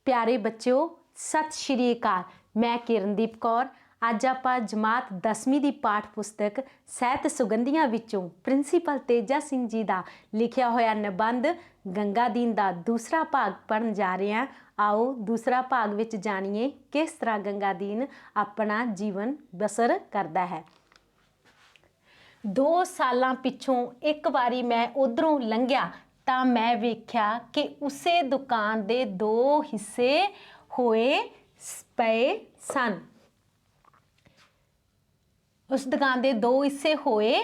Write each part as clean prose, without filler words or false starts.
प्यारे बच्चों सत श्री अकाल। मैं किरणदीप कौर। ਅੱਜ ਆਪਾਂ जमात 10ਵੀਂ ਦੀ ਪਾਠ ਪੁਸਤਕ ਸਾਹਿਤ ਸੁਗੰਧੀਆਂ ਵਿੱਚੋਂ ਪ੍ਰਿੰਸੀਪਲ ਤੇਜਾ ਸਿੰਘ ਜੀ ਦਾ ਲਿਖਿਆ ਹੋਇਆ ਨਿਬੰਧ ਗੰਗਾਦੀਨ ਦਾ ਦੂਸਰਾ ਭਾਗ ਪੜ੍ਹਨ ਜਾ ਰਹੇ ਹਾਂ। ਆਓ ਦੂਸਰਾ ਭਾਗ ਵਿੱਚ ਜਾਣੀਏ ਕਿਸ ਤਰ੍ਹਾਂ ਗੰਗਾਦੀਨ ਆਪਣਾ ਜੀਵਨ ਬਸਰ ਕਰਦਾ ਹੈ। 2 ਸਾਲਾਂ ਪਿੱਛੋਂ ਇੱਕ ਵਾਰੀ ਮੈਂ ਉਧਰੋਂ ਲੰਘਿਆ ਤਾਂ ਮੈਂ ਵੇਖਿਆ ਕਿ ਉਸੇ ਦੁਕਾਨ ਦੇ 2 ਹਿੱਸੇ ਹੋਏ ਪਏ ਸਨ। उस दुकान के 2 हिस्से होए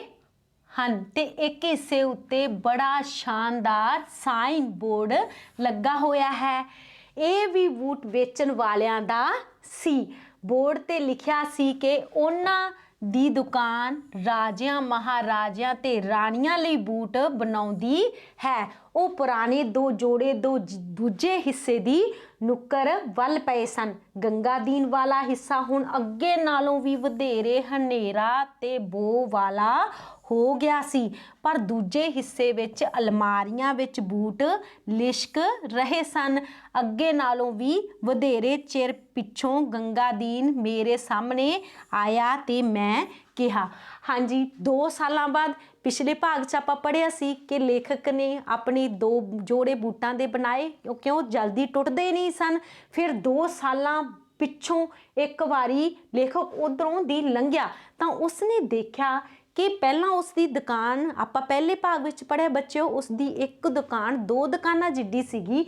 हैं ते एक हिस्से उत्ते बड़ा शानदार साइन बोर्ड लगा होया है। ये भी बूट वेचन वालियां दा सी। बोर्ड ते लिखिया सी कि उन्हां दी दुकान राजियां महाराजियां ते रानियां लई बूट बनाउंदी है। वो पुराने 2 जोड़े दूजे हिस्से दी नुक्कर वल पए सन। गंगादीन वाला हिस्सा हुण अगे नालों भी वधेरे हनेरा ते बो वाला हो गया सी, पर दूजे हिस्से विच अलमारियां विच बूट लिशक रहे सन। अगे नालों भी वधेरे चिर पिछों गंगादीन मेरे सामने आया ते मैं कहा। हाँ जी, 2 साल बाद पिछले भाग च आपां पढ़िया सी कि लेखक ने अपने 2 जोड़े बूटां दे बनाए क्योंकि वो जल्दी टुटदे नहीं सन। फिर 2 साल पिछों एक बारी लेखक उधरों दी लंघिया तो उसने देखा कि पहला उसकी दुकान आपां पहले भाग विच पढ़िया बच्चों, उसकी एक दुकान 2 दुकानां जिड्डी सीगी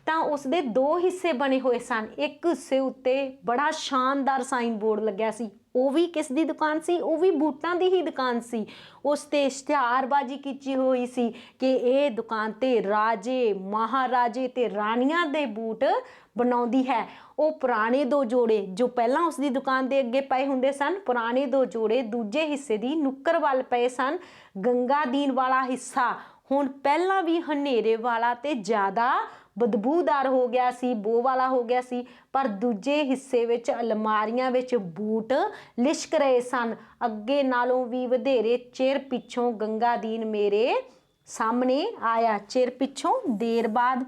तो उसके 2 हिस्से बने हुए सन। एक हिस्से उत्ते बड़ा शानदार साइन बोर्ड लग्या सी। वो भी किस दी दुकान सी? वो भी बूटां दी ही दुकान सी। उस ते इश्तिहारबाजी कीती हुई सी कि ये दुकान ते राजे महाराजे ते रानियां दे बूट बनाउंदी है। वो पुराने 2 जोड़े जो पहला उसकी दुकान के अगे पए हुंदे सन, पुराने 2 जोड़े दूजे हिस्से की नुक्कर वाल पए सन। गंगादीन वाला हिस्सा हुण पहला भी हनेरे वाला ते ज़्यादा बदबूदार हो गया सी, बो वाला हो गया सी, पर दूजे हिस्से विच अलमारियां विच बूट लिशक रहे सन। अगे नालों भी वधेरे चिर पिछों गंगादीन मेरे सामने आया। चिर पिछों देर बाद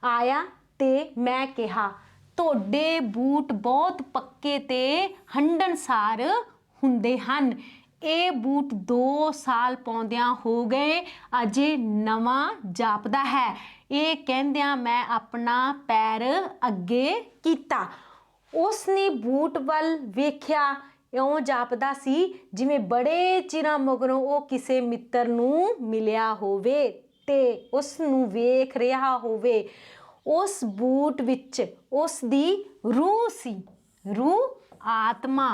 आया ते मैं कहा ਤੁਹਾਡੇ बूट बहुत पक्के ते हंडनसार हुंदे हन। ये बूट 2 साल पाउंदियां हो गए, अजे नवा जापदा है। ये कहंदियां मैं अपना पैर अगे कीता। उसने बूट वल वेख्या, इउं जापदा सी जिवें बड़े चिरां मगरों वो किसे मित्र नूं मिलिया होवे ते उस नूं वेख रिहा होवे। उस बूट विच उस दी रूह सी, रूह आत्मा।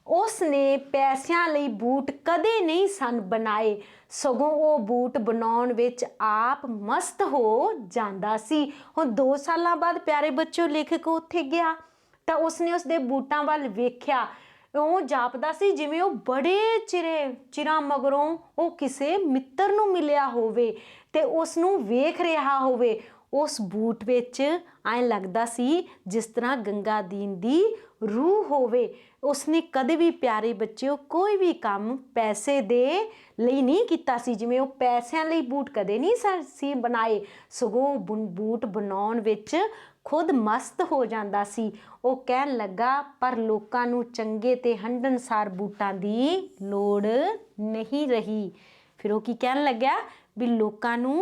उसने पैसिਆਂ ਲਈ बूट कदे नहीं सन बनाए, सगों वो बूट बनाउण विच आप मस्त हो जांदा सी। हुण 2 साल बाद प्यारे बच्चों लेखक उत्थे गया तो उसने उसदे बूटां वल वेख्या। ਉਹ ਜਾਪਦਾ ਸੀ ਜਿਵੇਂ ਉਹ ਬੜੇ ਚਿਰਾਂ ਮਗਰੋਂ ਉਹ ਕਿਸੇ ਮਿੱਤਰ ਨੂੰ ਮਿਲਿਆ ਹੋਵੇ ਤੇ ਉਸ ਨੂੰ ਵੇਖ ਰਿਹਾ ਹੋਵੇ। ਉਸ ਬੂਟ ਵਿੱਚ ਐਂ ਲੱਗਦਾ ਸੀ ਜਿਸ ਤਰ੍ਹਾਂ ਗੰਗਾਦੀਨ ਦੀ रूह होवे। उसने कदे भी प्यारे बच्चों कोई भी काम पैसे दे लई नहीं कीता सी, जिवें वो पैसिਆਂ ਲਈ बूट कदे नहीं सी बनाए, सगों बूट बनाउण विच खुद मस्त हो जांदा सी। वो कहण लगा पर लोकां नूं चंगे ते हंडनसार बूटां दी लोड़ नहीं रही। फिर वो की कहण लग्या भी लोकां नूं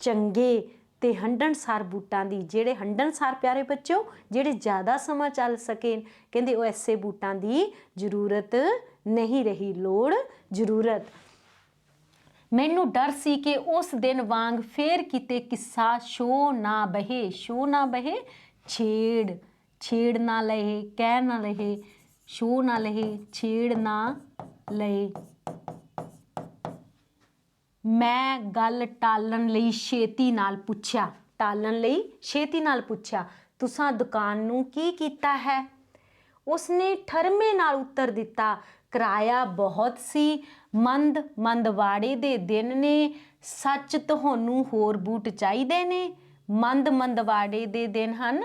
चंगे ते हंडनसार बूटां दी, जिहड़े हंडनसार प्यारे बच्चों जिहड़े ज़्यादा समा चल सके, कहंदे वो ऐसे बूटां दी जरूरत नहीं रही, लोड़ जरूरत। मैनू डर सी कि उस दिन वांग फिर किते किस्सा शो ना बहे। शो ना बहे छेड़ ना लहे, कह ना लहे, शो ना लहे, छेड़ ना लहे। मैं गल टालन लई छेती नाल पुछया, टालन लई छेती नाल पुछया तुसां दुकान नूं की कीता है? उसने ठरमे नाल उत्तर दिता किराया बहुत सी, मंदवाड़े दे दिन ने, सच तुहानूं होर बूट चाहीदे ने? मंदवाड़े दे दिन हन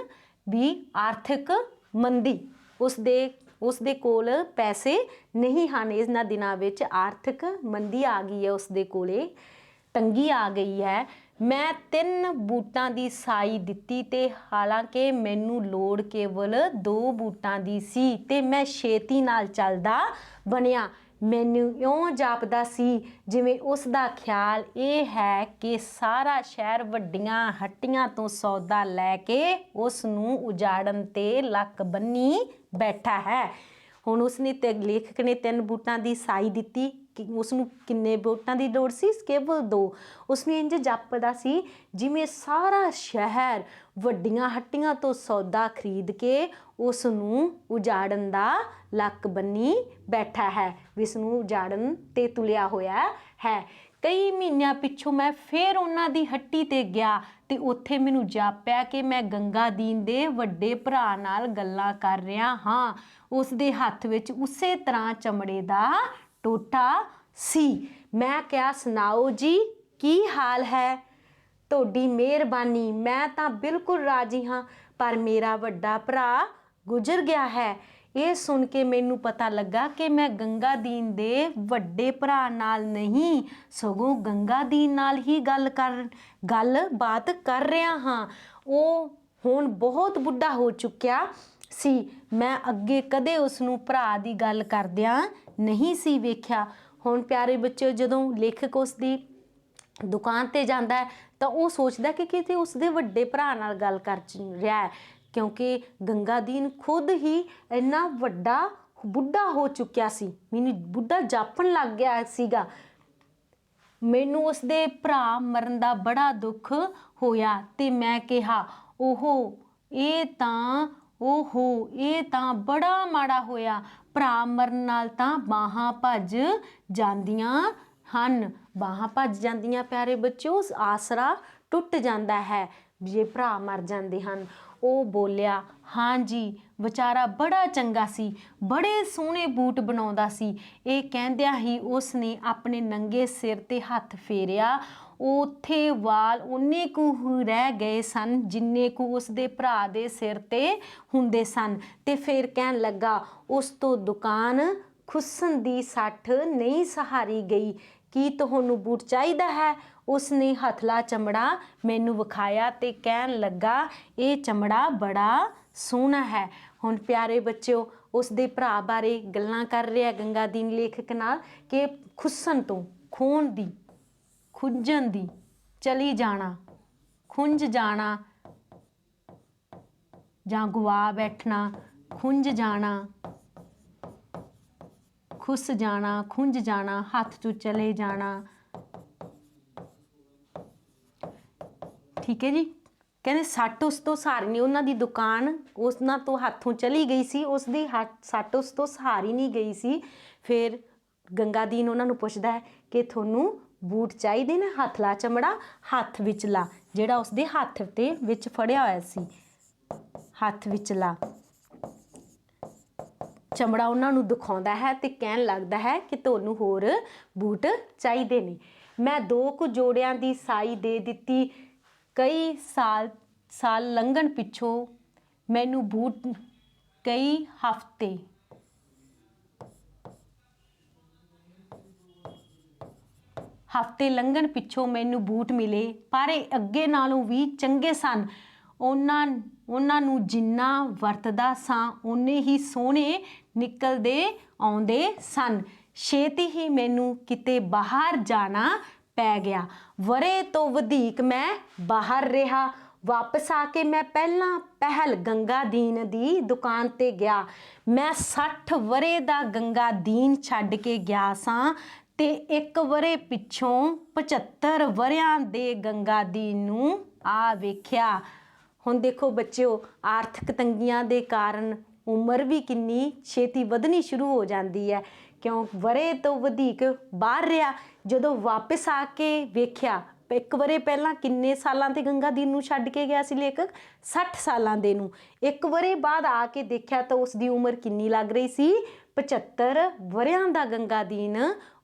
भी आर्थिक मंदी। ਉਸਦੇ ਕੋਲ ਪੈਸੇ ਨਹੀਂ ਹਨ। ਇਹਨਾਂ ਦਿਨਾਂ ਵਿੱਚ ਆਰਥਿਕ ਮੰਦੀ ਆ ਗਈ ਹੈ, ਉਸਦੇ ਕੋਲੇ ਤੰਗੀ ਆ ਗਈ ਹੈ। ਮੈਂ 3 ਬੂਟਾਂ ਦੀ ਸਾਈ ਦਿੱਤੀ ਤੇ ਹਾਲਾਂਕਿ ਮੈਨੂੰ ਲੋੜ ਕੇਵਲ 2 ਬੂਟਾਂ ਦੀ ਸੀ ਤੇ ਮੈਂ ਛੇਤੀ ਨਾਲ ਚੱਲਦਾ ਬਣਿਆ। ਮੈਨੂੰ ਇਉਂ ਜਾਪਦਾ ਸੀ ਜਿਵੇਂ ਉਸ ਦਾ ਖਿਆਲ ਇਹ ਹੈ ਕਿ ਸਾਰਾ ਸ਼ਹਿਰ ਵੱਡੀਆਂ ਹੱਟੀਆਂ ਤੋਂ ਸੌਦਾ ਲੈ ਕੇ ਉਸ ਨੂੰ ਉਜਾੜਨ ਤੇ ਲੱਕ ਬੰਨੀ ਬੈਠਾ ਹੈ। ਹੁਣ ਉਸਨੇ ਤੇ ਲੇਖਕ ਨੇ 3 ਬੂਟਾਂ ਦੀ ਸਾਈ ਦਿੱਤੀ ਕਿ ਉਸਨੂੰ ਕਿੰਨੇ ਬੂਟਾਂ ਦੀ ਲੋੜ ਸੀ? ਕੇਵਲ 2। ਉਸਨੇ ਇੰਝ ਜਾਪਦਾ ਸੀ ਜਿਵੇਂ ਸਾਰਾ ਸ਼ਹਿਰ ਵੱਡੀਆਂ ਹੱਟੀਆਂ ਤੋਂ ਸੌਦਾ ਖਰੀਦ ਕੇ ਉਸ ਨੂੰ ਉਜਾੜਨ ਦਾ ਲੱਕ ਬੰਨੀ ਬੈਠਾ ਹੈ, ਇਸ ਨੂੰ ਉਜਾੜਨ ਤੇ ਤੁਲਿਆ ਹੋਇਆ ਹੈ। ਕਈ ਮਹੀਨਿਆਂ ਪਿੱਛੋਂ ਮੈਂ ਫਿਰ ਉਹਨਾਂ ਦੀ ਹੱਟੀ ਤੇ ਗਿਆ ਤੇ ਉੱਥੇ ਮੈਨੂੰ ਜਾਪਿਆ ਕਿ ਮੈਂ ਗੰਗਾਦੀਨ ਦੇ ਵੱਡੇ ਭਰਾ ਨਾਲ ਗੱਲਾਂ ਕਰ ਰਿਹਾ ਹਾਂ। ਉਸ ਦੇ ਹੱਥ ਵਿੱਚ ਉਸੇ ਤਰ੍ਹਾਂ ਚਮੜੇ ਦਾ ਟੋਟਾ ਸੀ। ਮੈਂ ਕਿਹਾ, ਸੁਣਾਓ ਜੀ, ਕੀ ਹਾਲ ਹੈ? ਤੁਹਾਡੀ ਮਿਹਰਬਾਨੀ, ਮੈਂ ਤਾਂ ਬਿਲਕੁਲ ਰਾਜੀ ਹਾਂ, ਪਰ ਮੇਰਾ ਵੱਡਾ ਭਰਾ ਗੁਜ਼ਰ ਗਿਆ ਹੈ। ਇਹ ਸੁਣ ਕੇ ਮੈਨੂੰ ਪਤਾ ਲੱਗਾ ਕਿ ਮੈਂ ਗੰਗਾਦੀਨ ਦੇ ਵੱਡੇ ਭਰਾ ਨਾਲ ਨਹੀਂ ਸਗੋਂ ਗੰਗਾਦੀਨ ਨਾਲ ਹੀ ਗੱਲਬਾਤ ਕਰ ਰਿਹਾ ਹਾਂ। ਉਹ ਹੁਣ ਬਹੁਤ ਬੁੱਢਾ ਹੋ ਚੁੱਕਿਆ ਸੀ। ਮੈਂ ਅੱਗੇ ਕਦੇ ਉਸ ਨੂੰ ਭਰਾ ਦੀ ਗੱਲ ਕਰਦਿਆਂ ਨਹੀਂ ਸੀ ਵੇਖਿਆ। ਹੁਣ ਪਿਆਰੇ ਬੱਚਿਓ, ਜਦੋਂ ਲੇਖਕ ਉਸ ਦੀ ਦੁਕਾਨ ਤੇ ਜਾਂਦਾ ਹੈ ਤਾਂ ਉਹ ਸੋਚਦਾ ਕਿ ਕਿਤੇ ਉਸਦੇ ਵੱਡੇ ਭਰਾ ਨਾਲ ਗੱਲ ਕਰ ਰਿਹਾ ਹੈ, ਕਿਉਂਕਿ ਗੰਗਾਦੀਨ ਖੁਦ ਹੀ ਇੰਨਾ ਵੱਡਾ ਬੁੱਢਾ ਹੋ ਚੁੱਕਿਆ ਸੀ। ਮੈਨੂੰ ਬੁੱਢਾ ਜਾਪਣ ਲੱਗ ਗਿਆ ਸੀਗਾ। ਮੈਨੂੰ ਉਸਦੇ ਭਰਾ ਮਰਨ ਦਾ ਬੜਾ ਦੁੱਖ ਹੋਇਆ ਤੇ ਮੈਂ ਕਿਹਾ, ਇਹ ਤਾਂ ਬੜਾ ਮਾੜਾ ਹੋਇਆ। ਭਰਾ ਮਰਨ ਨਾਲ ਤਾਂ ਬਾਹਾਂ ਭੱਜ ਜਾਂਦੀਆਂ ਹਨ। ਬਾਹਾਂ ਭੱਜ ਜਾਂਦੀਆਂ ਪਿਆਰੇ ਬੱਚਿਓ, ਆਸਰਾ ਟੁੱਟ ਜਾਂਦਾ ਹੈ ਜੇ ਭਰਾ ਮਰ ਜਾਂਦੇ ਹਨ। ਉਹ ਬੋਲਿਆ, ਹਾਂਜੀ, ਵਿਚਾਰਾ ਬੜਾ ਚੰਗਾ ਸੀ, ਬੜੇ ਸੋਹਣੇ ਬੂਟ ਬਣਾਉਂਦਾ ਸੀ। ਇਹ ਕਹਿੰਦਿਆਂ ਹੀ ਉਸ ਨੇ ਆਪਣੇ ਨੰਗੇ ਸਿਰ ਤੇ ਹੱਥ ਫੇਰਿਆ। ਉੱਥੇ ਵਾਲ ਉਨੇ ਕੁ ਰਹਿ ਗਏ ਸਨ ਜਿੰਨੇ ਕੁ ਉਸਦੇ ਭਰਾ ਦੇ ਸਿਰ ਤੇ ਹੁੰਦੇ ਸਨ ਤੇ ਫਿਰ ਕਹਿਣ ਲੱਗਾ, ਉਸ ਤੋਂ ਦੁਕਾਨ ਖੁੱਸਣ ਦੀ ਸੱਠ ਨਹੀਂ ਸਹਾਰੀ ਗਈ। ਕੀ ਤੁਹਾਨੂੰ ਬੂਟ ਚਾਹੀਦਾ ਹੈ? ਉਸਨੇ ਹਥਲਾ ਚਮੜਾ ਮੈਨੂੰ ਵਿਖਾਇਆ ਤੇ ਕਹਿਣ ਲੱਗਾ, ਇਹ ਚਮੜਾ ਬੜਾ ਸੋਹਣਾ ਹੈ। ਹੁਣ ਪਿਆਰੇ ਬੱਚਿਓ, ਉਸਦੇ ਭਰਾ ਬਾਰੇ ਗੱਲਾਂ ਕਰ ਰਿਹਾ ਗੰਗਾਦੀਨ ਲੇਖਕ ਨਾਲ ਕਿ ਖੁੱਸਣ ਤੋਂ, ਖੋਣ ਦੀ, ਖੁੱਜਣ ਦੀ, ਚਲੀ ਜਾਣਾ, ਖੁੰਝ ਜਾਣਾ ਜਾਂ ਗਵਾ ਬੈਠਣਾ, ਖੁੰਝ ਜਾਣਾ, ਖੁੱਸ ਜਾਣਾ, ਖੁੰਝ ਜਾਣਾ, ਹੱਥ ਤੋਂ ਚਲੇ ਜਾਣਾ। ਠੀਕ ਹੈ ਜੀ। ਕਹਿੰਦੇ ਸੱਟ ਉਸ ਤੋਂ ਸਹਾਰੀ ਨਹੀਂ, ਉਹਨਾਂ ਦੀ ਦੁਕਾਨ ਉਹਨਾਂ ਤੋਂ ਹੱਥੋਂ ਚਲੀ ਗਈ ਸੀ, ਉਸਦੀ ਸੱਟ ਉਸ ਤੋਂ ਸਹਾਰੀ ਨਹੀਂ ਗਈ ਸੀ। ਫਿਰ ਗੰਗਾਦੀਨ ਉਹਨਾਂ ਨੂੰ ਪੁੱਛਦਾ ਹੈ ਕਿ ਤੁਹਾਨੂੰ ਬੂਟ ਚਾਹੀਦੇ ਨੇ? ਹੱਥ ਲਾ ਚਮੜਾ, ਹੱਥ ਵਿੱਚ ਲਾ, ਜਿਹੜਾ ਉਸਦੇ ਹੱਥ ਤੇ ਵਿੱਚ ਫੜਿਆ ਹੋਇਆ ਸੀ, ਹੱਥ ਵਿੱਚ ਲਾ। ਚਮੜਾ ਉਹਨਾਂ ਨੂੰ ਦਿਖਾਉਂਦਾ ਹੈ ਤੇ ਕਹਿਣ ਲੱਗਦਾ ਹੈ ਕਿ ਤੁਹਾਨੂੰ ਹੋਰ ਬੂਟ ਚਾਹੀਦੇ ਨੇ। ਮੈਂ 2 ਕੁ ਜੋੜਿਆਂ ਦੀ ਸਾਈ ਦੇ ਦਿੱਤੀ। ਕਈ ਸਾਲ ਲੰਘਣ ਪਿੱਛੋਂ ਮੈਨੂੰ ਬੂਟ ਕਈ ਹਫ਼ਤੇ ਲੰਘਣ ਪਿੱਛੋਂ ਮੈਨੂੰ ਬੂਟ ਮਿਲੇ, ਪਰ ਇਹ ਅੱਗੇ ਨਾਲੋਂ ਵੀ ਚੰਗੇ ਸਨ। ਉਹਨਾਂ ਨੂੰ ਜਿੰਨਾ ਵਰਤਦਾ ਸਾਂ ਓਨੇ ਹੀ ਸੋਹਣੇ ਨਿਕਲਦੇ ਆਉਂਦੇ ਸਨ। ਛੇਤੀ ਹੀ ਮੈਨੂੰ ਕਿਤੇ ਬਾਹਰ ਜਾਣਾ ਪੈ ਗਿਆ। ਵਰ੍ਹੇ ਤੋਂ ਵਧੇਕ ਮੈਂ ਬਾਹਰ ਰਿਹਾ। ਵਾਪਸ ਆ ਕੇ ਮੈਂ ਪਹਿਲ ਗੰਗਾਦੀਨ ਦੀ ਦੁਕਾਨ ਤੇ ਗਿਆ। ਮੈਂ 60 ਵਰ੍ਹੇ ਦਾ ਗੰਗਾਦੀਨ ਛੱਡ ਕੇ ਗਿਆ ਸਾਂ ਤੇ 1 ਵਰ੍ਹੇ ਪਿੱਛੋਂ 75 ਵਰ੍ਹਿਆਂ ਦੇ ਗੰਗਾਦੀਨ ਨੂੰ ਆ ਵੇਖਿਆ। ਹੁਣ ਦੇਖੋ ਬੱਚਿਓ, ਆਰਥਿਕ ਤੰਗੀਆਂ ਦੇ ਕਾਰਨ ਉਮਰ ਵੀ ਕਿੰਨੀ ਛੇਤੀ ਵਧਣੀ ਸ਼ੁਰੂ ਹੋ ਜਾਂਦੀ ਹੈ, ਕਿਉਂ ਵਰ੍ਹੇ ਤੋਂ ਵਧੇਕ ਬਾਹਰ ਰਿਹਾ। ਜਦੋਂ ਵਾਪਸ ਆ ਕੇ ਵੇਖਿਆ, 1 ਵਰ੍ਹੇ ਪਹਿਲਾਂ ਕਿੰਨੇ ਸਾਲਾਂ ਤੇ ਗੰਗਾਦੀਨ ਨੂੰ ਛੱਡ ਕੇ ਗਿਆ ਸੀ ਲੇਖਕ? 60 ਸਾਲਾਂ ਦੇ ਨੂੰ। 1 ਵਰ੍ਹੇ ਬਾਅਦ ਆ ਕੇ ਦੇਖਿਆ ਤਾਂ ਉਸ ਦੀ ਉਮਰ ਕਿੰਨੀ ਲੱਗ ਰਹੀ ਸੀ? 75 ਵਰ੍ਹਿਆਂ ਦਾ ਗੰਗਾਦੀਨ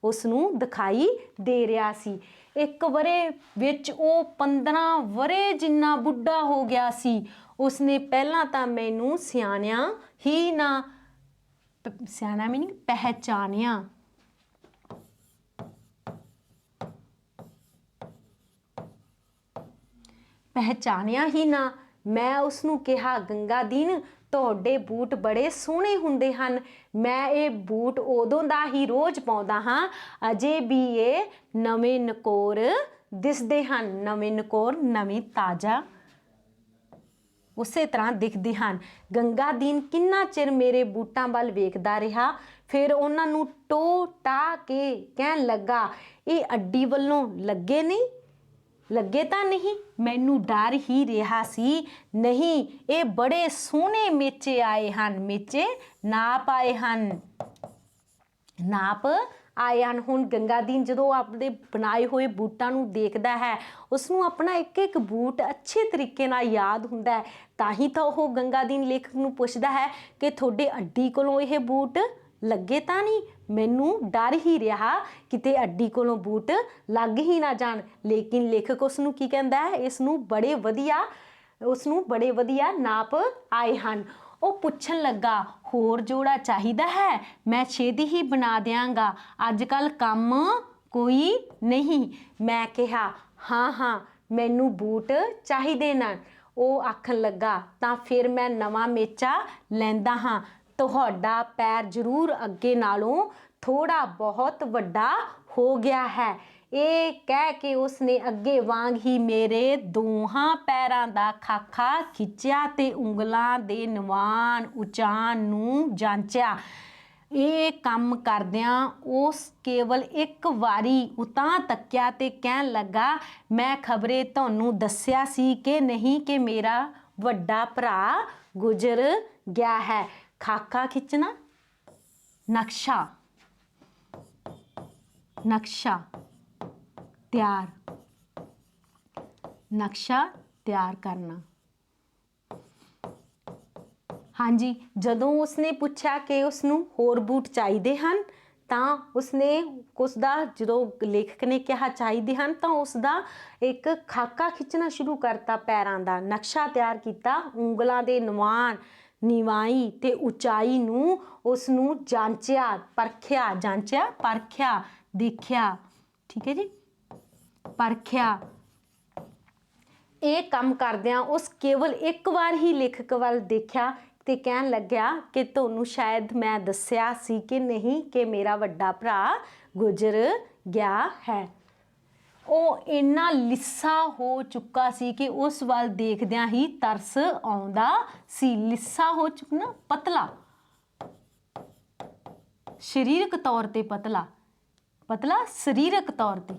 ਉਸ ਨੂੰ ਦਿਖਾਈ ਦੇ ਰਿਹਾ ਸੀ। 1 ਵਰ੍ਹੇ ਵਿੱਚ ਉਹ 15 ਵਰ੍ਹੇ ਜਿੰਨਾ ਬੁੱਢਾ ਹੋ ਗਿਆ ਸੀ। ਉਸਨੇ ਪਹਿਲਾਂ ਤਾਂ ਮੈਨੂੰ ਸਿਆਣਿਆਂ ही ना सियाना मीनिंग पहचानिया, पहचानिया ही ना। मैं उसनू कहा गंगा दीन ਤੁਹਾਡੇ ਬੂਟ ਬੜੇ ਸੋਹਣੇ ਹੁੰਦੇ ਹਨ, ਮੈਂ ਇਹ ਬੂਟ ਉਦੋਂ ਦਾ ਹੀ ਰੋਜ਼ ਪਾਉਂਦਾ ਹਾਂ, ਅਜੇ ਵੀ ਇਹ ਨਵੇਂ ਨਕੋਰ ਦਿਸਦੇ ਹਨ। ਨਵੇਂ ਨਕੋਰ ਨਵੇਂ ਤਾਜ਼ਾ ਉਸੇ ਤਰ੍ਹਾਂ ਦਿਖਦੇ ਹਨ। ਗੰਗਾ ਦੀਨ ਕਿੰਨਾ ਚਿਰ ਮੇਰੇ ਬੂਟਾਂ ਵੱਲ ਵੇਖਦਾ ਰਿਹਾ, ਫਿਰ ਉਹਨਾਂ ਨੂੰ ਟੋ ਟਾ ਕੇ ਕਹਿਣ ਲੱਗਾ ਇਹ ਅੱਡੀ ਵੱਲੋਂ ਲੱਗੇ ਨਹੀਂ, ਲੱਗੇ ਤਾਂ ਨਹੀਂ, ਮੈਨੂੰ ਡਰ ਹੀ ਰਿਹਾ ਸੀ, ਨਹੀਂ ਇਹ ਬੜੇ ਸੋਹਣੇ ਮੇਚੇ ਆਏ ਹਨ, ਮੇਚੇ ਨਾਪ ਆਏ ਹਨ, ਨਾਪ ਆਏ ਹਨ। ਹੁਣ ਗੰਗਾ ਦੀਨ ਜਦੋਂ ਆਪਣੇ ਬਣਾਏ ਹੋਏ ਬੂਟਾਂ ਨੂੰ ਦੇਖਦਾ ਹੈ, ਉਸਨੂੰ ਆਪਣਾ ਇੱਕ ਇੱਕ ਬੂਟ ਅੱਛੇ ਤਰੀਕੇ ਨਾਲ ਯਾਦ ਹੁੰਦਾ ਹੈ, ਤਾਂ ਹੀ ਤਾਂ ਉਹ ਗੰਗਾ ਦੀਨ ਲੇਖਕ ਨੂੰ ਪੁੱਛਦਾ ਹੈ ਕਿ ਤੁਹਾਡੇ ਅੱਡੀ ਕੋਲੋਂ ਇਹ ਬੂਟ ਲੱਗੇ ਤਾਂ ਨਹੀਂ, ਮੈਨੂੰ ਡਰ ਹੀ ਰਿਹਾ ਕਿਤੇ ਅੱਡੀ ਕੋਲੋਂ ਬੂਟ ਲੱਗ ਹੀ ਨਾ ਜਾਣ। ਲੇਕਿਨ ਲੇਖਕ ਉਸ ਨੂੰ ਕੀ ਕਹਿੰਦਾ ਹੈ, ਇਸ ਨੂੰ ਬੜੇ ਵਧੀਆ ਨਾਪ ਆਏ ਹਨ। ਉਹ ਪੁੱਛਣ ਲੱਗਾ ਹੋਰ ਜੋੜਾ ਚਾਹੀਦਾ ਹੈ, ਮੈਂ ਛੇਤੀ ਹੀ ਬਣਾ ਦਿਆਂਗਾ, ਅੱਜ ਕੱਲ੍ਹ ਕੰਮ ਕੋਈ ਨਹੀਂ। ਮੈਂ ਕਿਹਾ ਹਾਂ ਹਾਂ ਮੈਨੂੰ ਬੂਟ ਚਾਹੀਦੇ ਨੇ। ਉਹ ਆਖਣ ਲੱਗਾ ਤਾਂ ਫਿਰ ਮੈਂ ਨਵਾਂ ਮੇਚਾ ਲੈਂਦਾ ਹਾਂ, ਤੁਹਾਡਾ ਪੈਰ ਜ਼ਰੂਰ ਅੱਗੇ ਨਾਲੋਂ ਥੋੜਾ ਬਹੁਤ ਵੱਡਾ ਹੋ ਗਿਆ ਹੈ। ਇਹ ਕਹਿ ਕੇ ਉਸਨੇ ਅੱਗੇ ਵਾਂਗ ਹੀ ਮੇਰੇ ਦੋਹਾਂ ਪੈਰਾਂ ਦਾ ਖਾਖਾ ਖਿੱਚਿਆ ਤੇ ਉਂਗਲਾਂ ਦੇ ਨਿਵਾਨ ਉਚਾਨ ਨੂੰ ਜਾਂਚਿਆ। ਇਹ ਕੰਮ ਕਰਦਿਆਂ ਉਸ ਕੇਵਲ ਇੱਕ ਵਾਰੀ ਉਤਾਂ ਤੱਕਿਆ ਤੇ ਕਹਿਣ ਲੱਗਾ ਮੈਂ ਖਬਰੇ ਤੁਹਾਨੂੰ ਦੱਸਿਆ ਸੀ ਕਿ ਨਹੀਂ ਕਿ ਮੇਰਾ ਵੱਡਾ ਭਰਾ ਗੁਜ਼ਰ ਗਿਆ ਹੈ। ਖਾਕਾ ਖਿੱਚਣਾ, ਨਕਸ਼ਾ, ਨਕਸ਼ਾ ਤਿਆਰ, ਨਕਸ਼ਾ ਤਿਆਰ ਕਰਨਾ। ਹਾਂਜੀ, ਜਦੋਂ ਉਸਨੇ ਪੁੱਛਿਆ ਕਿ ਉਸਨੂੰ ਹੋਰ ਬੂਟ ਚਾਹੀਦੇ ਹਨ ਤਾਂ ਉਸਨੇ ਉਸਦਾ ਜਦੋਂ ਲੇਖਕ ਨੇ ਕਿਹਾ ਚਾਹੀਦੇ ਹਨ ਤਾਂ ਉਸਦਾ ਇੱਕ ਖਾਕਾ ਖਿੱਚਣਾ ਸ਼ੁਰੂ ਕਰਤਾ, ਪੈਰਾਂ ਦਾ ਨਕਸ਼ਾ ਤਿਆਰ ਕੀਤਾ, ਉਂਗਲਾਂ ਦੇ ਨਿਵਾਨ ਨਿਵਾਈ ਤੇ ਉਚਾਈ ਨੂੰ ਉਸਨੂੰ ਜਾਂਚਿਆ ਪਰਖਿਆ, ਜਾਂਚਿਆ ਪਰਖਿਆ ਦੇਖਿਆ, ਠੀਕ ਹੈ ਜੀ, ਪਰਖਿਆ। ਇਹ ਕੰਮ ਕਰਦਿਆਂ ਉਸ ਕੇਵਲ ਇੱਕ ਵਾਰ ਹੀ ਲੇਖਕ ਵੱਲ ਦੇਖਿਆ ਤੇ ਕਹਿਣ ਲੱਗਿਆ ਕਿ ਤੁਹਾਨੂੰ ਸ਼ਾਇਦ ਮੈਂ ਦੱਸਿਆ ਸੀ ਕਿ ਨਹੀਂ ਕਿ ਮੇਰਾ ਵੱਡਾ ਭਰਾ ਗੁਜ਼ਰ ਗਿਆ ਹੈ। ਉਹ ਇੰਨਾ ਲਿੱਸਾ ਹੋ ਚੁੱਕਾ ਸੀ ਕਿ ਉਸ ਵੱਲ ਦੇਖਦਿਆਂ ਹੀ ਤਰਸ ਆਉਂਦਾ ਸੀ। ਲਿੱਸਾ ਹੋ ਚੁੱਕਣਾ, ਪਤਲਾ, ਸਰੀਰਕ ਤੌਰ ਤੇ ਪਤਲਾ, ਪਤਲਾ ਸਰੀਰਕ ਤੌਰ ਤੇ,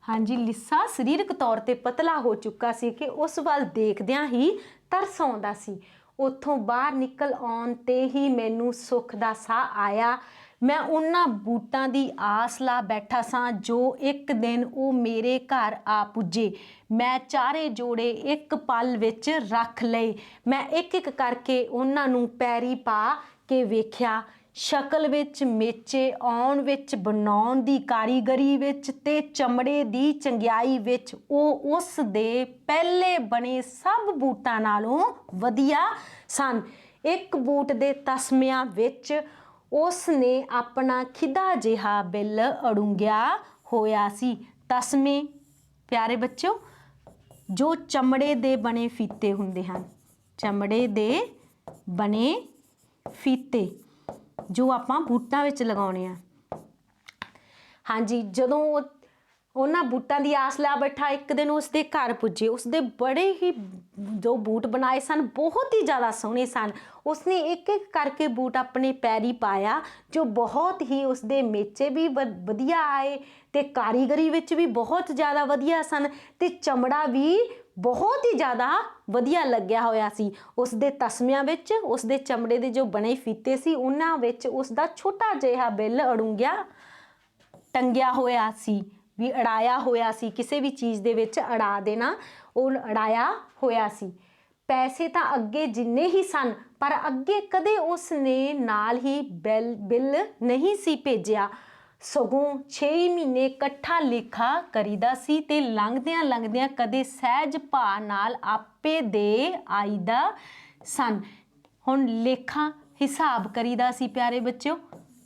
ਹਾਂਜੀ ਲਿੱਸਾ ਸਰੀਰਕ ਤੌਰ ਤੇ ਪਤਲਾ ਹੋ ਚੁੱਕਾ ਸੀ ਕਿ ਉਸ ਵੱਲ ਦੇਖਦਿਆਂ ਹੀ ਤਰਸ ਆਉਂਦਾ ਸੀ। ਉੱਥੋਂ ਬਾਹਰ ਨਿਕਲ ਆਉਣ ਤੇ ਹੀ ਮੈਨੂੰ ਸੁੱਖ ਦਾ ਸਾਹ ਆਇਆ। ਮੈਂ ਉਹਨਾਂ ਬੂਟਾਂ ਦੀ ਆਸ ਲਾ ਬੈਠਾ ਸਾਂ ਜੋ ਇੱਕ ਦਿਨ ਉਹ ਮੇਰੇ ਘਰ ਆ ਪੁੱਜੇ। ਮੈਂ ਚਾਰੇ ਜੋੜੇ ਇੱਕ ਪਲ ਵਿੱਚ ਰੱਖ ਲਏ। ਮੈਂ ਇੱਕ ਇੱਕ ਕਰਕੇ ਉਹਨਾਂ ਨੂੰ ਪੈਰੀ ਪਾ ਕੇ ਵੇਖਿਆ। ਸ਼ਕਲ ਵਿੱਚ ਮੇਚੇ ਆਉਣ ਵਿੱਚ, ਬਣਾਉਣ ਦੀ ਕਾਰੀਗਰੀ ਵਿੱਚ ਤੇ ਚਮੜੇ ਦੀ ਚੰਗਿਆਈ ਵਿੱਚ ਉਹ ਉਸ ਦੇ ਪਹਿਲੇ ਬਣੇ ਸਭ ਬੂਟਾਂ ਨਾਲੋਂ ਵਧੀਆ ਸਨ। ਇੱਕ ਬੂਟ ਦੇ ਤਸਮਿਆਂ ਵਿੱਚ ਉਸ ਨੇ ਆਪਣਾ ਖਿਦਾ ਜਿਹਾ ਬਿੱਲ ਅੜੁੰਗਿਆ ਹੋਇਆ ਸੀ। ਤਸਮੇ ਪਿਆਰੇ ਬੱਚਿਓ ਜੋ ਚਮੜੇ ਦੇ ਬਣੇ ਫੀਤੇ ਹੁੰਦੇ ਹਨ, ਚਮੜੇ ਦੇ ਬਣੇ ਫੀਤੇ ਜੋ ਆਪਾਂ ਬੂਟਾਂ ਵਿੱਚ ਲਗਾਉਣੇ ਆ। ਹਾਂਜੀ, ਜਦੋਂ ਉਹਨਾਂ ਬੂਟਾਂ ਦੀ ਆਸ ਲਾ ਬੈਠਾ, ਇੱਕ ਦਿਨ ਉਸਦੇ ਘਰ ਪੁੱਜੇ। ਉਸਦੇ ਬੜੇ ਹੀ ਜੋ ਬੂਟ ਬਣਾਏ ਸਨ ਬਹੁਤ ਹੀ ਜ਼ਿਆਦਾ ਸੋਹਣੇ ਸਨ। ਉਸਨੇ ਇੱਕ ਇੱਕ ਕਰਕੇ ਬੂਟ ਆਪਣੇ ਪੈਰੀ ਪਾਇਆ ਜੋ ਬਹੁਤ ਹੀ ਉਸਦੇ ਮੇਚੇ ਵੀ ਵਧੀਆ ਆਏ ਤੇ ਕਾਰੀਗਰੀ ਵਿੱਚ ਵੀ ਬਹੁਤ ਜ਼ਿਆਦਾ ਵਧੀਆ ਸਨ ਤੇ ਚਮੜਾ ਵੀ ਬਹੁਤ ਹੀ ਜ਼ਿਆਦਾ ਵਧੀਆ ਲੱਗਿਆ ਹੋਇਆ ਸੀ। ਉਸਦੇ ਤਸਮਿਆਂ ਵਿੱਚ ਉਸਦੇ ਚਮੜੇ ਦੇ ਜੋ ਬਣੇ ਫੀਤੇ ਸੀ ਉਹਨਾਂ ਵਿੱਚ ਉਸਦਾ ਛੋਟਾ ਜਿਹਾ ਬਿੱਲ ਅੜੁੰਗਿਆ ਟੰਗਿਆ ਹੋਇਆ ਸੀ, ਵੀ ਅੜਾਇਆ ਹੋਇਆ ਸੀ। ਕਿਸੇ ਵੀ ਚੀਜ਼ ਦੇ ਵਿੱਚ ਅੜਾ ਦੇਣਾ, ਉਹ ਅੜਾਇਆ ਹੋਇਆ ਸੀ। ਪੈਸੇ ਤਾਂ ਅੱਗੇ ਜਿੰਨੇ ਹੀ ਸਨ ਪਰ ਅੱਗੇ ਕਦੇ ਉਸ ਨੇ ਨਾਲ ਹੀ ਬਿੱਲ ਨਹੀਂ ਸੀ ਭੇਜਿਆ। ਸਗੋਂ 6 ਮਹੀਨੇ ਇਕੱਠਾ ਲੇਖਾ ਕਰੀਦਾ ਸੀ ਤੇ ਲੰਘਦਿਆਂ ਲੰਘਦਿਆਂ ਕਦੇ ਸਹਿਜ ਭਾ ਨਾਲ ਆਪੇ ਦੇ ਆਈਦਾ ਸਨ। ਹੁਣ ਲੇਖਾ ਹਿਸਾਬ ਕਰੀਦਾ ਸੀ ਪਿਆਰੇ ਬੱਚਿਓ,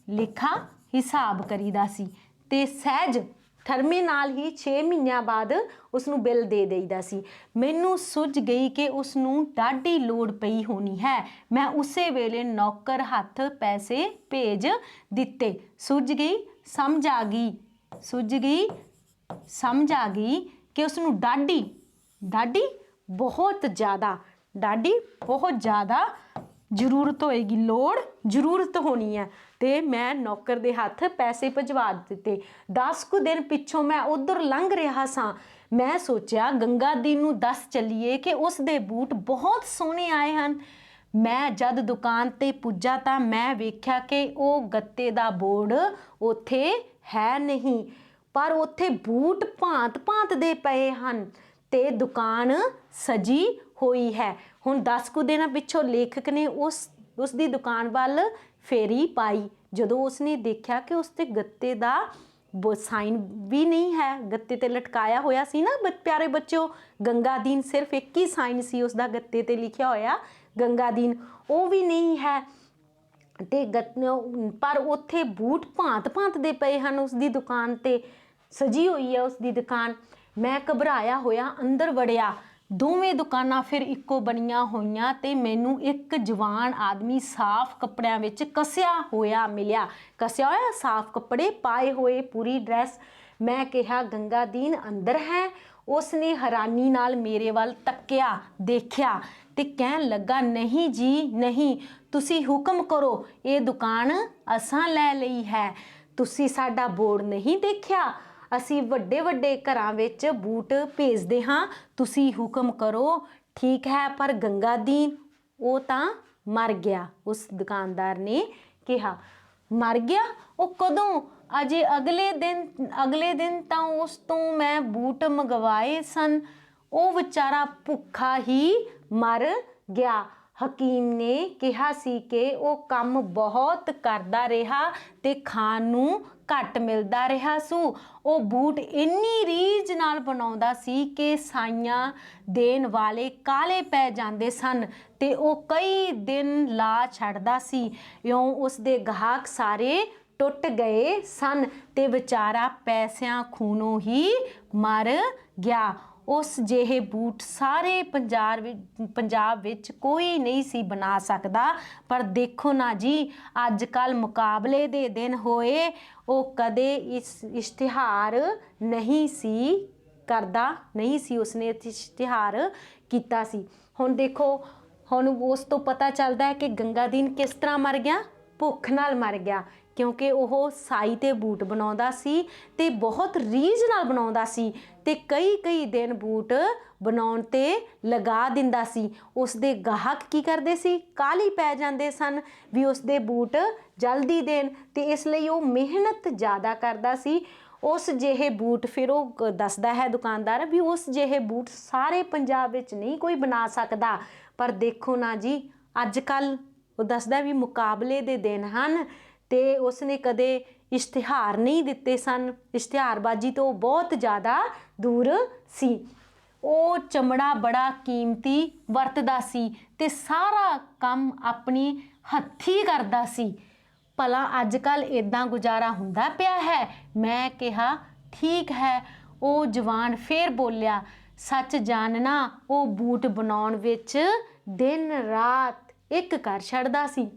ਲੇਖਾ ਹਿਸਾਬ ਕਰੀਦਾ ਸੀ ਤੇ ਸਹਿਜ ਠਰਮੇ ਨਾਲ ਹੀ 6 ਮਹੀਨਿਆਂ ਬਾਅਦ ਉਸ ਨੂੰ ਬਿੱਲ ਦੇ ਦੇਈਦਾ ਸੀ। ਮੈਨੂੰ ਸੁੱਝ ਗਈ ਕਿ ਉਸ ਨੂੰ ਡਾਢੀ ਲੋੜ ਪਈ ਹੋਣੀ ਹੈ। ਮੈਂ ਉਸੇ ਵੇਲੇ ਨੌਕਰ ਹੱਥ ਪੈਸੇ ਭੇਜ ਦਿੱਤੇ। ਸੁੱਝ ਗਈ, ਸਮਝ ਆ ਗਈ, ਸੁੱਝ ਗਈ, ਸਮਝ ਆ ਗਈ ਕਿ ਉਸ ਨੂੰ ਡਾਢੀ ਡਾਢੀ ਬਹੁਤ ਜ਼ਿਆਦਾ ਡਾਢੀ ਬਹੁਤ ਜ਼ਿਆਦਾ ਜ਼ਰੂਰਤ ਹੋਏਗੀ, ਲੋੜ ਜ਼ਰੂਰਤ ਹੋਣੀ ਹੈ ਤੇ ਮੈਂ ਨੌਕਰ ਦੇ ਹੱਥ ਪੈਸੇ ਭਿਜਵਾ ਦਿੱਤੇ। 10 ਕੁ ਦਿਨ ਪਿੱਛੋਂ ਮੈਂ ਉਧਰ ਲੰਘ ਰਿਹਾ ਸਾਂ। ਮੈਂ ਸੋਚਿਆ ਗੰਗਾ ਦੀ ਨੂੰ ਦੱਸ ਚੱਲੀਏ ਕਿ ਉਸ ਦੇ ਬੂਟ ਬਹੁਤ ਸੋਹਣੇ ਆਏ ਹਨ। ਮੈਂ ਜਦ ਦੁਕਾਨ ਤੇ ਪੁੱਜਾ ਤਾਂ ਮੈਂ ਵੇਖਿਆ ਕਿ ਉਹ ਗੱਤੇ ਦਾ ਬੋਰਡ ਉੱਥੇ ਹੈ ਨਹੀਂ, ਪਰ ਉੱਥੇ ਬੂਟ ਭਾਂਤ ਭਾਂਤ ਦੇ ਪਏ ਹਨ ਤੇ ਦੁਕਾਨ ਸਜੀ ਹੋਈ ਹੈ। ਹੁਣ 10 ਕੁ ਦਿਨਾਂ ਪਿੱਛੋਂ ਲੇਖਕ ਨੇ ਉਸ ਦੀ ਦੁਕਾਨ ਵੱਲ ਫੇਰੀ ਪਾਈ। ਜਦੋਂ ਉਸਨੇ ਦੇਖਿਆ ਕਿ ਉਸ ਤੇ ਗੱਤੇ ਦਾ ਸਾਈਨ ਵੀ ਨਹੀਂ ਹੈ, ਗੱਤੇ ਤੇ ਲਟਕਾਇਆ ਹੋਇਆ ਸੀ ਨਾ ਪਿਆਰੇ ਬੱਚਿਓ, ਗੰਗਾਦੀਨ ਸਿਰਫ ਇੱਕ ਹੀ ਸਾਈਨ ਸੀ ਉਸਦਾ ਗੱਤੇ ਤੇ ਲਿਖਿਆ ਹੋਇਆ ਗੰਗਾਦੀਨ, ਉਹ ਵੀ ਨਹੀਂ ਹੈ ਤੇ ਪਰ ਉੱਥੇ ਬੂਟ ਭਾਂਤ ਭਾਂਤ ਦੇ ਪਏ ਹਨ। ਉਸ ਦੀ ਦੁਕਾਨ ਤੇ ਸਜੀ ਹੋਈ ਹੈ ਉਸ ਦੀ ਦੁਕਾਨ। ਮੈਂ ਘਬਰਾਇਆ ਹੋਇਆ ਅੰਦਰ ਵੜਿਆ। ਦੋਵੇਂ ਦੁਕਾਨਾਂ ਫਿਰ ਇੱਕੋ ਬਣੀਆਂ ਹੋਈਆਂ ਤੇ ਮੈਨੂੰ ਇੱਕ ਜਵਾਨ ਆਦਮੀ ਸਾਫ਼ ਕੱਪੜਿਆਂ ਵਿੱਚ ਕੱਸਿਆ ਹੋਇਆ ਮਿਲਿਆ। ਕੱਸਿਆ ਹੋਇਆ, ਸਾਫ਼ ਕੱਪੜੇ ਪਾਏ ਹੋਏ, ਪੂਰੀ ਡਰੈਸ। ਮੈਂ ਕਿਹਾ ਗੰਗਾਦੀਨ ਅੰਦਰ ਹੈ? ਉਸਨੇ ਹੈਰਾਨੀ ਨਾਲ ਮੇਰੇ ਵੱਲ ਤੱਕਿਆ, ਦੇਖਿਆ ਤੇ ਕਹਿਣ ਲੱਗਾ, ਨਹੀਂ ਜੀ ਨਹੀਂ, ਤੁਸੀਂ ਹੁਕਮ ਕਰੋ, ਇਹ ਦੁਕਾਨ ਅਸਾਂ ਲੈ ਲਈ ਹੈ। ਤੁਸੀਂ ਸਾਡਾ ਬੋਰਡ ਨਹੀਂ ਦੇਖਿਆ? ਅਸੀਂ ਵੱਡੇ ਵੱਡੇ ਘਰਾਂ ਵਿੱਚ ਬੂਟ ਭੇਜਦੇ ਹਾਂ, ਤੁਸੀਂ ਹੁਕਮ ਕਰੋ। ਠੀਕ ਹੈ, ਪਰ ਗੰਗਾਦੀਨ ਉਹ ਤਾਂ ਮਰ ਗਿਆ। ਉਸ ਦੁਕਾਨਦਾਰ ਨੇ ਕਿਹਾ। ਮਰ ਗਿਆ? ਉਹ ਕਦੋਂ? ਅਜੇ ਅਗਲੇ ਦਿਨ ਤਾਂ ਉਸ ਤੋਂ ਮੈਂ ਬੂਟ ਮੰਗਵਾਏ ਸਨ। ਉਹ ਵਿਚਾਰਾ ਭੁੱਖਾ ਹੀ ਮਰ ਗਿਆ। ਹਕੀਮ ਨੇ ਕਿਹਾ ਸੀ ਕਿ ਉਹ ਕੰਮ ਬਹੁਤ ਕਰਦਾ ਰਿਹਾ ਤੇ ਖਾਣ ਨੂੰ ਘੱਟ ਮਿਲਦਾ ਰਿਹਾ ਸੂ। ਉਹ ਬੂਟ ਇੰਨੀ ਰੀਝ ਨਾਲ ਬਣਾਉਂਦਾ ਸੀ ਕਿ ਸਾਈਆਂ ਦੇਣ ਵਾਲੇ ਕਾਲੇ ਪੈ ਜਾਂਦੇ ਸਨ ਤੇ ਉਹ ਕਈ ਦਿਨ ਲਾ ਛੱਡਦਾ ਸੀ। ਇਉਂ ਉਸ ਦੇ ਗਾਹਕ ਸਾਰੇ ਟੁੱਟ ਗਏ ਸਨ ਤੇ ਵਿਚਾਰਾ ਪੈਸਿਆਂ ਖੂਨੋਂ ਹੀ ਮਰ ਗਿਆ। ਉਸ ਜਿਹੇ ਬੂਟ ਸਾਰੇ ਪੰਜਾਬ ਵਿੱਚ ਕੋਈ ਨਹੀਂ ਸੀ ਬਣਾ ਸਕਦਾ। ਪਰ ਦੇਖੋ ਨਾ ਜੀ, ਅੱਜ ਕੱਲ੍ਹ ਮੁਕਾਬਲੇ ਦੇ ਦਿਨ ਹੋਏ, ਉਹ ਕਦੇ ਇਸ਼ਤਿਹਾਰ ਨਹੀਂ ਸੀ ਕਰਦਾ, ਨਹੀਂ ਸੀ ਉਸਨੇ ਇਸ਼ਤਿਹਾਰ ਕੀਤਾ ਸੀ। ਹੁਣ ਦੇਖੋ, ਹੁਣ ਉਸ ਤੋਂ ਪਤਾ ਚੱਲਦਾ ਹੈ ਕਿ ਗੰਗਾਦੀਨ ਕਿਸ ਤਰ੍ਹਾਂ ਮਰ ਗਿਆ। ਭੁੱਖ ਨਾਲ ਮਰ ਗਿਆ, ਕਿਉਂਕਿ ਉਹ ਸਾਈ ਤੇ ਬੂਟ ਬਣਾਉਂਦਾ ਸੀ ਤੇ ਬਹੁਤ ਰੀਝ ਨਾਲ ਬਣਾਉਂਦਾ ਸੀ ਤੇ ਕਈ ਦਿਨ ਬੂਟ ਬਣਾਉਣ ਤੇ ਲਗਾ ਦਿੰਦਾ ਸੀ। ਉਸ ਦੇ ਗਾਹਕ ਕੀ ਕਰਦੇ ਸੀ? ਕਾਹਲੀ ਪੈ ਜਾਂਦੇ ਸਨ ਵੀ ਉਸ ਦੇ ਬੂਟ ਜਲਦੀ ਦੇਣ ਤੇ ਇਸ ਲਈ ਉਹ ਮਿਹਨਤ ਜ਼ਿਆਦਾ ਕਰਦਾ ਸੀ। ਉਸ ਜਿਹੇ ਬੂਟ, ਫਿਰ ਉਹ ਦੱਸਦਾ ਹੈ ਦੁਕਾਨਦਾਰ, ਵੀ ਉਸ ਜਿਹੇ ਬੂਟ ਸਾਰੇ ਪੰਜਾਬ ਵਿੱਚ ਨਹੀਂ ਕੋਈ ਬਣਾ ਸਕਦਾ। ਪਰ ਦੇਖੋ ਨਾ ਜੀ, ਅੱਜ ਕੱਲ੍ਹ ਉਹ ਦੱਸਦਾ ਵੀ ਮੁਕਾਬਲੇ ਦੇ ਦਿਨ ਹਨ ਤੇ ਉਸਨੇ ਕਦੇ ਇਸ਼ਤਿਹਾਰ ਨਹੀਂ ਦਿੱਤੇ ਸਨ। ਇਸ਼ਤਿਹਾਰਬਾਜ਼ੀ ਤੋਂ ਬਹੁਤ ਜ਼ਿਆਦਾ ਦੂਰ ਸੀ। ਉਹ ਚਮੜਾ ਬੜਾ ਕੀਮਤੀ ਵਰਤਦਾ ਸੀ ਤੇ ਸਾਰਾ ਕੰਮ ਆਪਣੀ ਹੱਥੀਂ ਕਰਦਾ ਸੀ। ਭਲਾ ਅੱਜ ਕੱਲ੍ਹ ਇੱਦਾਂ ਗੁਜ਼ਾਰਾ ਹੁੰਦਾ ਪਿਆ ਹੈ? ਮੈਂ ਕਿਹਾ ਠੀਕ ਹੈ। ਉਹ ਜਵਾਨ ਫੇਰ ਬੋਲਿਆ, ਸੱਚ ਜਾਣਨਾ, ਉਹ ਬੂਟ ਬਣਾਉਣ ਵਿੱਚ ਦਿਨ ਰਾਤ ਇੱਕ ਕਰ ਛੱਡਦਾ ਸੀ।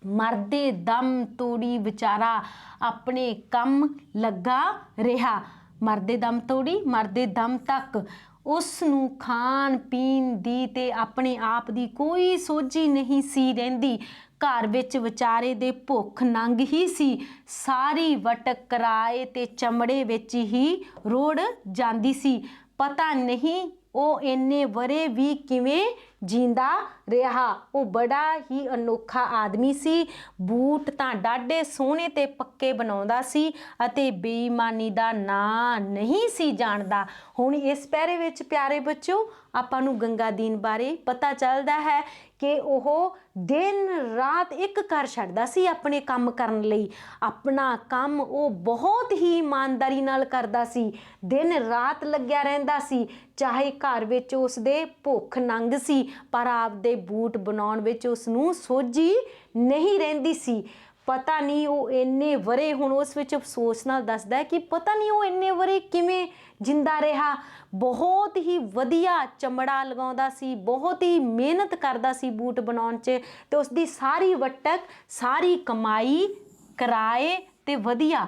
ਮਰਦੇ ਦਮ ਤੋੜੀ ਵਿਚਾਰਾ ਆਪਣੇ ਕੰਮ ਲੱਗਾ ਰਿਹਾ। ਮਰਦੇ ਦਮ ਤੋੜੀ, ਮਰਦੇ ਦਮ ਤੱਕ ਉਸ ਨੂੰ ਖਾਣ ਪੀਣ ਦੀ ਤੇ ਆਪਣੇ ਆਪ ਦੀ ਕੋਈ ਸੋਝੀ ਨਹੀਂ ਸੀ ਰਹਿੰਦੀ। ਘਰ ਵਿੱਚ ਵਿਚਾਰੇ ਦੇ ਭੁੱਖ ਨੰਗ ਹੀ ਸੀ। ਸਾਰੀ ਵਟਕ ਕਿਰਾਏ ਤੇ ਚਮੜੇ ਵਿੱਚ ਹੀ ਰੋੜ ਜਾਂਦੀ ਸੀ। ਪਤਾ ਨਹੀਂ ਉਹ ਇੰਨੇ ਵਰੇ ਵੀ ਕਿਵੇਂ ਜੀਂਦਾ ਰਿਹਾ। ਉਹ ਬੜਾ ਹੀ ਅਨੋਖਾ ਆਦਮੀ ਸੀ। ਬੂਟ ਤਾਂ ਡਾਢੇ ਸੋਹਣੇ ਤੇ ਪੱਕੇ ਬਣਾਉਂਦਾ ਸੀ ਅਤੇ ਬੇਈਮਾਨੀ ਦਾ ਨਾਂ ਨਹੀਂ ਸੀ ਜਾਣਦਾ। ਹੁਣ ਇਸ ਪੈਰੇ ਵਿੱਚ ਪਿਆਰੇ ਬੱਚਿਓ ਆਪਾਂ ਨੂੰ ਗੰਗਾਦੀਨ ਬਾਰੇ ਪਤਾ ਚੱਲਦਾ ਹੈ ਕਿ ਉਹ ਦਿਨ ਰਾਤ ਇੱਕ ਕਰ ਛੱਡਦਾ ਸੀ ਆਪਣੇ ਕੰਮ ਕਰਨ ਲਈ। ਆਪਣਾ ਕੰਮ ਉਹ ਬਹੁਤ ਹੀ ਇਮਾਨਦਾਰੀ ਨਾਲ ਕਰਦਾ ਸੀ, ਦਿਨ ਰਾਤ ਲੱਗਿਆ ਰਹਿੰਦਾ ਸੀ, ਚਾਹੇ ਘਰ ਵਿੱਚ ਉਸਦੇ ਭੁੱਖ ਨੰਗ ਸੀ, ਪਰ ਆਪਦੇ ਬੂਟ ਬਣਾਉਣ ਵਿੱਚ ਉਸਨੂੰ ਸੋਝੀ ਨਹੀਂ ਰਹਿੰਦੀ ਸੀ। ਪਤਾ ਨਹੀਂ ਉਹ ਇੰਨੇ ਵਰੇ, ਹੁਣ ਉਸ ਵਿੱਚ ਅਫਸੋਸ ਨਾਲ ਦੱਸਦਾ ਹੈ ਕਿ ਪਤਾ ਨਹੀਂ ਉਹ ਇੰਨੇ ਵਰੇ ਕਿਵੇਂ ਜਿੰਦਾ ਰਿਹਾ। ਬਹੁਤ ਹੀ ਵਧੀਆ ਚਮੜਾ ਲਗਾਉਂਦਾ ਸੀ, ਬਹੁਤ ਹੀ ਮਿਹਨਤ ਕਰਦਾ ਸੀ ਬੂਟ ਬਣਾਉਣ 'ਚ, ਤੇ ਉਸਦੀ ਸਾਰੀ ਵਟਕ, ਸਾਰੀ ਕਮਾਈ, ਕਿਰਾਏ ਤੇ ਵਧੀਆ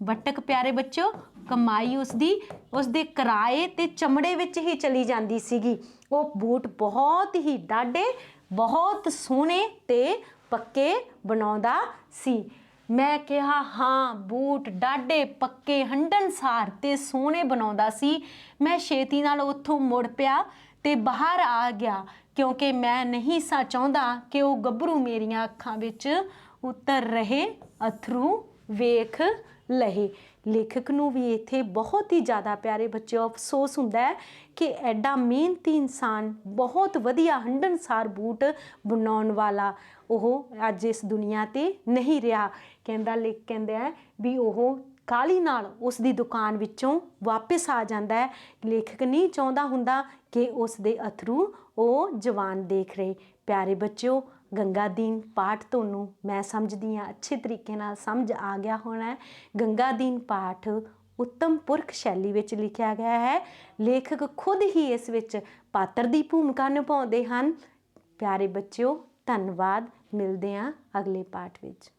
ਵਟਕ ਪਿਆਰੇ ਬੱਚਿਓ, ਕਮਾਈ ਉਸਦੇ ਕਿਰਾਏ ਤੇ ਚਮੜੇ ਵਿੱਚ ਹੀ ਚਲੀ ਜਾਂਦੀ ਸੀਗੀ। ਉਹ ਬੂਟ ਬਹੁਤ ਹੀ ਡਾਢੇ, ਬਹੁਤ ਸੋਹਣੇ ਤੇ ਪੱਕੇ ਬਣਾਉਂਦਾ ਸੀ। ਮੈਂ ਕਿਹਾ ਹਾਂ, ਬੂਟ ਡਾਢੇ ਪੱਕੇ, ਹੰਢਣਸਾਰ ਤੇ ਸੋਹਣੇ ਬਣਾਉਂਦਾ ਸੀ। ਮੈਂ ਛੇਤੀ ਨਾਲ ਉੱਥੋਂ ਮੁੜ ਪਿਆ ਤੇ ਬਾਹਰ ਆ ਗਿਆ, ਕਿਉਂਕਿ ਮੈਂ ਨਹੀਂ ਸਾਂ ਚਾਹੁੰਦਾ ਕਿ ਉਹ ਗੱਭਰੂ ਮੇਰੀਆਂ ਅੱਖਾਂ ਵਿੱਚ ਉਤਰ ਰਹੇ ਅਥਰੂ ਵੇਖ ਲਏ। ਲੇਖਕ ਨੂੰ ਵੀ ਇੱਥੇ ਬਹੁਤ ਹੀ ਜ਼ਿਆਦਾ ਪਿਆਰੇ ਬੱਚਿਓ ਅਫਸੋਸ ਹੁੰਦਾ ਹੈ ਕਿ ਐਡਾ ਮਿਹਨਤੀ ਇਨਸਾਨ, ਬਹੁਤ ਵਧੀਆ ਹੰਢਣਸਾਰ ਬੂਟ ਬਣਾਉਣ ਵਾਲਾ, ਉਹ ਅੱਜ ਇਸ ਦੁਨੀਆ 'ਤੇ ਨਹੀਂ ਰਿਹਾ। ਕਹਿੰਦਾ ਹੈ ਵੀ ਉਹ ਕਾਹਲੀ ਨਾਲ ਉਸ ਦੀ ਦੁਕਾਨ ਵਿੱਚੋਂ ਵਾਪਿਸ ਆ ਜਾਂਦਾ ਹੈ। ਲੇਖਕ ਨਹੀਂ ਚਾਹੁੰਦਾ ਹੁੰਦਾ ਕਿ ਉਸ ਦੇ ਅਥਰੂ ਉਹ ਜਵਾਨ ਦੇਖ ਰਹੇ। ਪਿਆਰੇ ਬੱਚਿਓ, ਗੰਗਾਦੀਨ ਪਾਠ ਤੁਹਾਨੂੰ ਮੈਂ ਸਮਝਦੀ ਹਾਂ ਅੱਛੇ ਤਰੀਕੇ ਨਾਲ ਸਮਝ ਆ ਗਿਆ ਹੋਣਾ। ਗੰਗਾਦੀਨ ਪਾਠ ਉੱਤਮ ਪੁਰਖ ਸ਼ੈਲੀ ਵਿੱਚ ਲਿਖਿਆ ਗਿਆ ਹੈ। ਲੇਖਕ ਖੁਦ ਹੀ ਇਸ ਵਿੱਚ ਪਾਤਰ ਦੀ ਭੂਮਿਕਾ ਨਿਭਾਉਂਦੇ ਹਨ। ਪਿਆਰੇ ਬੱਚਿਓ, ਧੰਨਵਾਦ। ਮਿਲਦੇ ਹਾਂ ਅਗਲੇ ਪਾਠ ਵਿੱਚ।